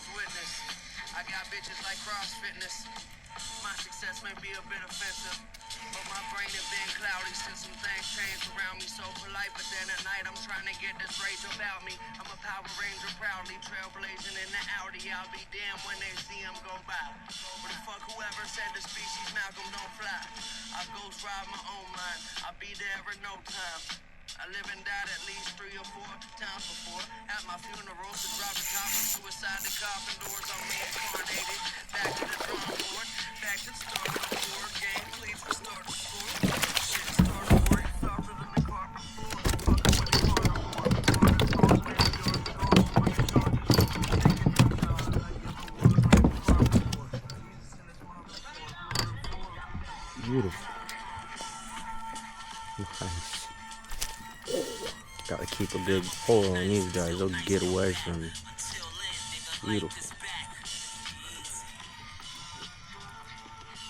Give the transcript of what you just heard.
God's witness. I got bitches like cross fitness. My success may be a bit offensive, but my brain has been cloudy since some things changed around me. So polite, but then at night I'm trying to get this rage about me. I'm a Power Ranger proudly, trailblazing in the Audi. I'll be damned when they see him go by. But fuck whoever said the species Malcolm don't fly. I ghost ride my own mind. I'll be there in no time. I live and died at least 3 or 4 times before. At my funerals, to drop the top of suicide, the coffin doors on me incarnated. Back to the drawing board, back to the start of the war. Game, please restart the score. Shit, start a war, softer than the carpet floor. Fucking with the carnivore. Beautiful. Nice. Gotta keep a good hold on these guys. They'll get away from me. Beautiful.